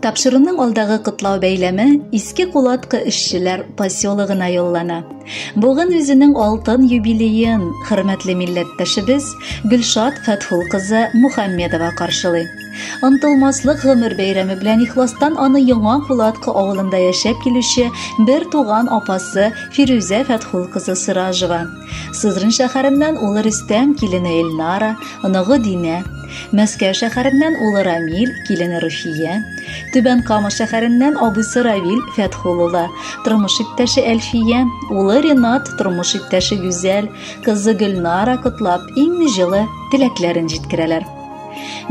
Тапшыруның алдагы котлау бәйләме Иске Кулатка эшчеләр поселогына юллана. Бүген үзенең алтын юбилеен хөрмәтле милләттәшебез Гөлшат Фәтхул кызы Мухаммедова каршылый. Ынтылмаслык гомер бәйрәме белән ихластан аны Яңа Кулатка авылында яшәп килүче бер туган апасы Фирүзә Фәтхул кызы Сыражева. Сызрын шәһәреннән улы Рөстәм килене Эльнара, оныгы Динә, Мәскәү шәһәреннән улы Рамил, килене Руфия, Түбән Кама шәһәреннән абыйсы Равил Фәтхул улы, тормыш иптәше Әлфия, улы Ринат, тормыш иптәше Гүзәл, кызы Гөлнара котлап иң җылы теләкләрен җиткерәләр.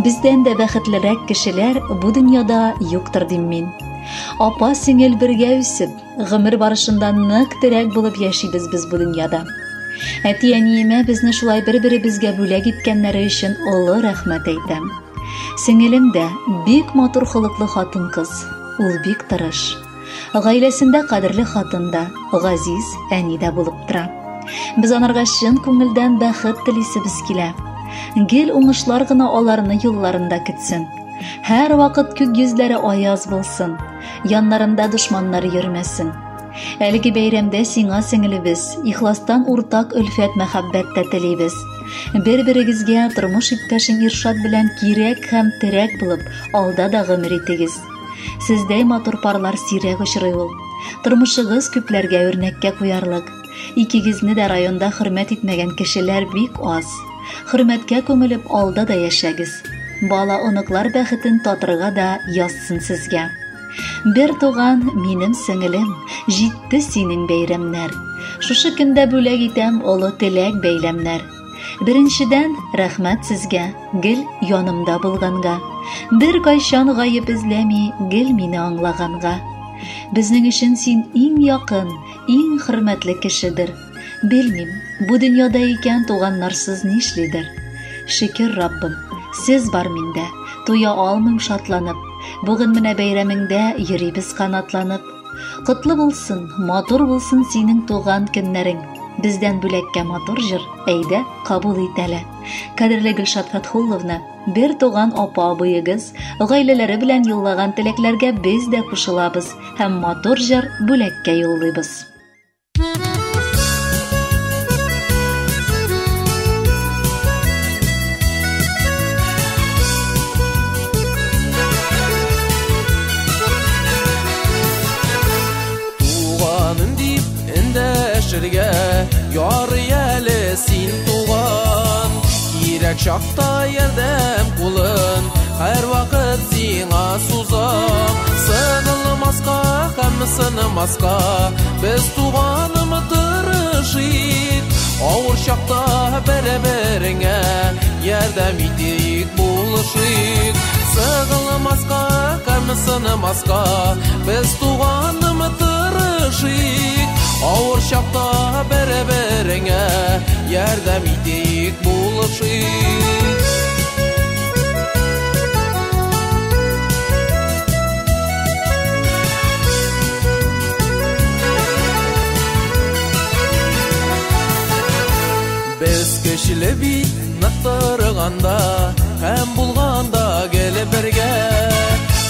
Бездән дә бәхетлерәк кешеләр бу дөньяда юктыр дим мин. Апа-сиңел бергә үсеп, гомер барышында нык терәк булып яшибез без бу дөньяда. Әти-әниемә безне шулай бер-беребезгә бүләк иткәннәре өчен олы рәхмәт әйтәм. Сеңелем дә бик матур холыклы хатын-кыз, ул бик тырыш. Гаиләсендә кадерле хатын да, газиз әни дә булып тора. Без анарга чын күңелдән бәхет телисебез килә. Гел уңышлар гына аларны юлларында көтсен. Һәр вакыт күк йөзләре аяз булсын, яннарында дошманнар йөрмәсен. Әлеге бәйрәмдә сиңа сеңелебез, ихластан уртак өлфәт мәхәббәттә телибез. Бер-берегезгә тормыш иптәшең Иршат белән кирәк һәм терәк булып, алда да гомер итегез. Сездәй матур парлар сирәк очрый ул. Тормышыгыз күпләргә үрнәккә куярлык. Икегезне дә районда хөрмәт итмәгән кешеләр бик аз. Хөрмәткә күмелеп алда да яшәгез. Бала оныклар бәхетен татырга да язсын сезгә. Бер туган минем сеңелем, җитте синең бәйрәмнәр. Шушы көндә бүләк итәм олы теләк бәйләмнәр. Беренчедән рәхмәт сезгә, гел янымда булганга. Бер кайчан гаеп эзләми, гел мине аңлаганга. Безнең өчен син иң якын, иң хөрмәтле кешедер. Белмим, бу дөньяда икән туганнарсыз нишлидер. Шөкер Раббым, сез бар миндә, туя алмыйм шатланып. Бүген менә бәйрәмеңдә йөрибез канатланып. Котлы булсын, матур булсын синең туган көннәрең. Бездән бүләккә матур җыр, әйдә, кабул ит әле. Кадерле Гөлшат Фәтхулловна, бер туган апа-абыегыз, гаиләләре белән юллаган теләкләргә без дә кушылабыз һәм матур җыр бүләккә юллыйбыз. Яры әле син туган, кирәк чакта ярдәм кулын, һәр вакыт сиңа сузам. Сынылмаска һәм сынымаска, без туганымы тырышыйк. Авыр чакта бер-береңә ярдәм итик, булышыйк. Сынылмаска һәм сынымаска, без туганымы тырышыйк. Авыр чакта бер-береңә ярдәм итик, булышыйк. Без көчле бит нык торганда, һәм булганда гел бергә.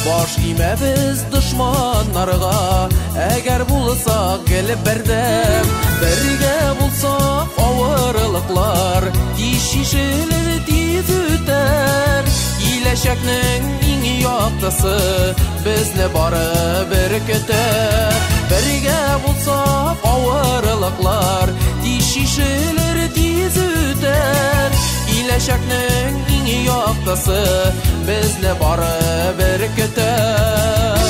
Баш имәбез дошманнарга, әгәр булсак гел бердәм. Бергә булсак авырлыклар, тишишелер тиз үтәр. Киләчәкнең иң яктысы, безне бары бер көтәр. Бергә булсак авырлыклар, тишишелер тиз үтәр. Киләчәкнең иң яктысы, безне бары бер көтәр.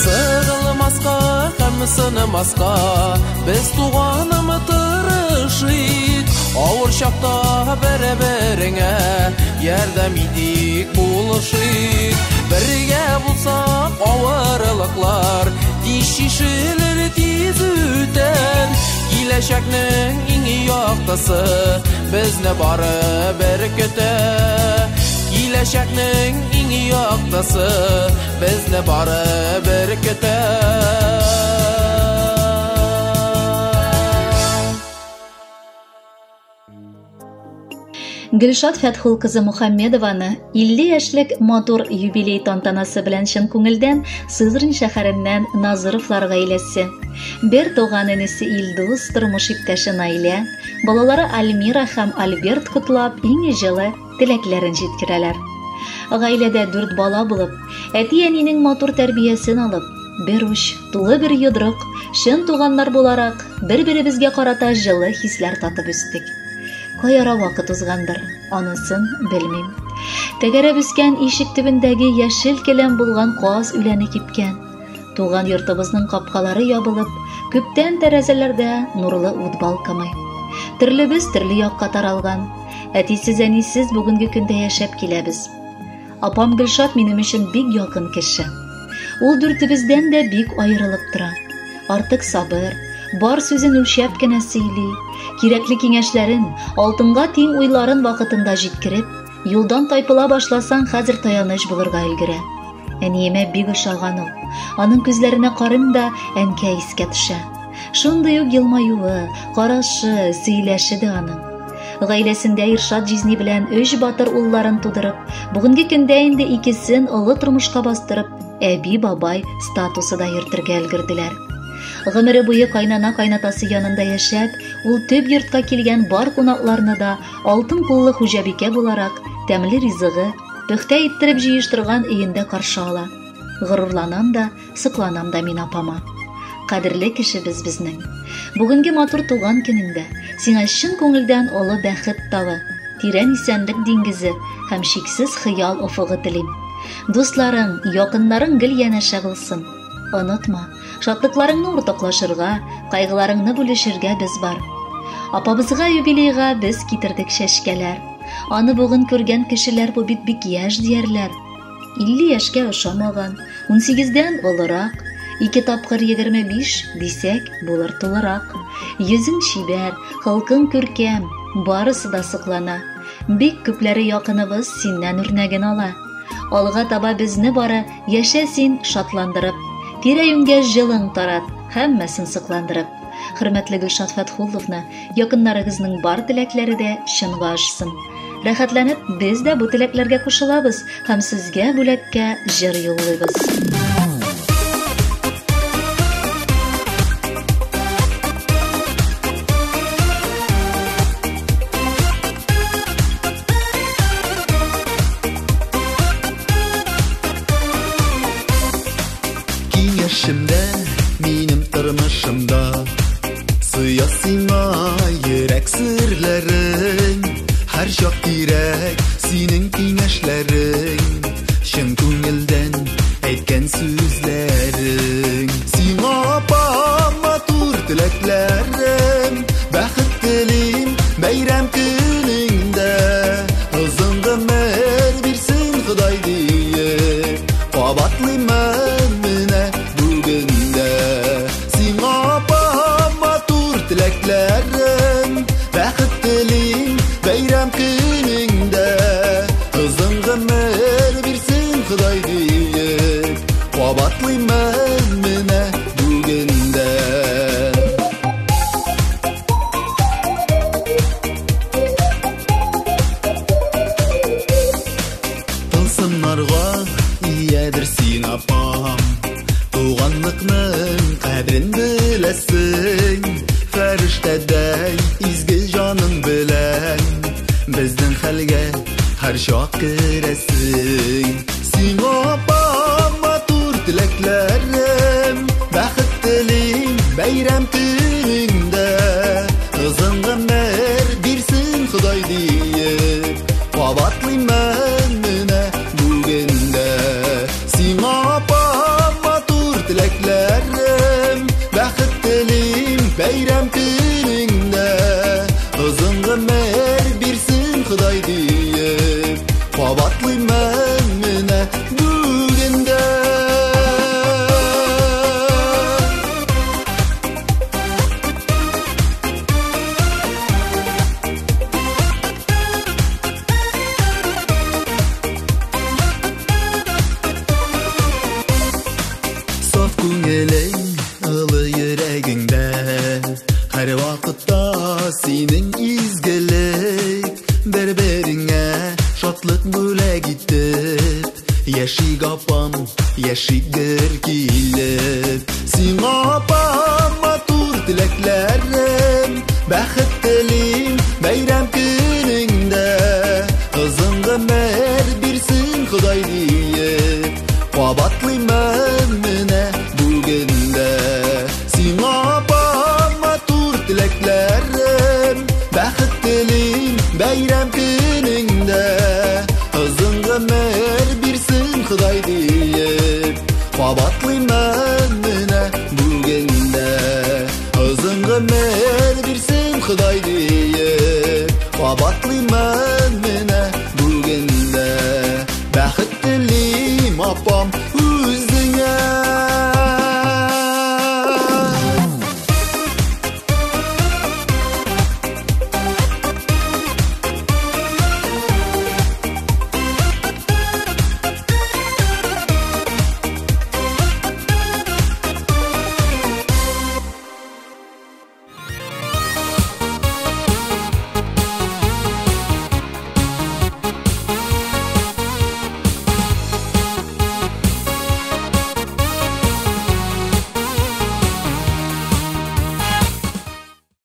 Сыгылмаска һәм сынымаска, без туганымы тырышыйк. Авыр чакта бер-береңә ярдәм итик, булышыйк. Бергә булсак авырлыклар, тишишелер тиз үтәр. Киләчәкнең иң яктысы, безне бары бер көтәр. Киләчәкнең иң яктысы, безне бары бер көтәр. Гөлшат Фәтхул кызы Мөхәммәдованы 50 яшьлек матур юбилей тантанасы белән чын күңелдән Сызрань шәһәреннән Назыровлар гаиләсе, бер туган энесе Илдус, тормыш иптәше Наилә, балалары Альмира һәм Альберт котлап иң җылы теләкләрен җиткерәләр. Гаиләдә 4 бала булып, әти-әнинең матур тәрбиясен алып, бер уч, тулы бер йодрык, чын туганнар буларак, бер-беребезгә карата җылы хисләр татып үстек. Каяра вакыт узгандыр, анысын белмим. Тәгәрәп үскән ишек төбендәге яшел келәм булган каз үләне кипкән. Туган йортыбызның капкалары ябылып, күптән тәрәзәләрдә нурлы ут балкымый. Төрлебез төрле якка таралган. Әтисез, әнисез бүгенге көндә яшәп киләбез. Апам Гөлшат минем өчен бик якын кеше. Ул дүртебездән дә бик аерылып тора. Артык сабыр, бар сүзен үлчәп кенә сөйли, кирәкле киңәшләрен, алтынга тиң уйларын вакытында җиткереп, юлдан тайпыла башласаң, хәзер таяныч булырга өлгерә. Әниемә бик ошаган ул. Аның күзләренә карыйм да, әнкәй искә төшә. Шундый ук елмаюы, карашы, сөйләше дә аның. Гаиләсендә Иршат Жизни белән 3 батыр улларын тудырып, бүгенге көндә инде икесен олы тормышка бастырып, әби-бабай статусы да йөртергә өлгерделәр. Гомере буе кайнана-кайнатасы янында яшәп, ул төп йортка килгән бар кунакларны да алтын куллы хуҗабикә буларак тәмле ризыгы, пөхтә иттереп җыештырган өендә каршы ала. Горурланам да, сыкланам да мин апама. Кадерле кешебез безнең. Бүгенге матур туган көнендә сиңа чын күңелдән олы бәхет тавы, тирән исәнлек диңгезе һәм шиксез хыял уфыгы телим. Дусларың, якыннарың гел янәшә булсын. Онытма, шатлыкларыңны уртаклашырга, кайгыларыңны бүлешергә без бар. Апабызга юбилейга без китердек чәчкәләр. Аны бүген күргән кешеләр бу бик яшь диярләр. 50 яшькә ошамаган, 18дән олырак, 2 тапкыр 25 дисәк булыр тулырак. Йөзең чибәр, халкың күркәм, барысы да сыклана. Бик күпләре якыныбыз синнән үрнәген ала. Алга таба безне бары яшә син шатландырып, тирә-юньгә җылың тарат, һәммәсен сыкландырып. Хөрмәтле Гөлшат Фәтхулловна, якыннарыгызның бар теләкләре дә чынга ашсын. Рәхәтләнеп, без дә бу теләкләргә кушылабыз һәм сезгә бүләккә җыр юллыйбыз. Киңәшемдә, минем тормышымда, сыя сиңа йөрәк серләрең, һәр чак кирәк синең киңәшләрең, чын күңелдән әйткән сүзләрең. Сиңа апам матур теләкләрем, бәхет телим бәйрәм көнеңдә, озын гомер бирсен Ходай диеп, кабатлыймын менә бүгендә. Сиңа апам матур теләкләрем, бәхет телим бәйрәм көнеңдә, озын гомер бирсен Ходай диеп, кабатлыймын менә бүгендә. Тылсымнарга иядер син апам, туганлыкның кадерен беләсең, фәрештәдәй изге җаның белән безнең хәлгә һәр чак керәсең. Сиңа апам матур теләкләрем, бәхет телим бәйрәм көнеңдә, озын гомер бирсен Ходай диеп, кабатлыймын менә бүгендә. Сиңа апам матур теләкләрем, бәхет телим бәйрәм көнеңдә, озын гомер бирсен Ходай диеп, кабатлыймын менә бүгендә. Саф күңелең, ылы йөрәгеңдә, һәр tileklerim Bәхет телим бәйрәм көнеңдә Озын гомер бирсен Ходай диеп Кабатлыймын менә бүгендә Сиңа апам матур теләкләрем Бәхет телим бәйрәм көнеңдә Озын гомер бирсен Ходай диеп Кабатлыймын менә бүгендә Озын гомер бирсен Ходай диеп Кабатлыймын менә бүгендә Бәхет телим апам үзеңә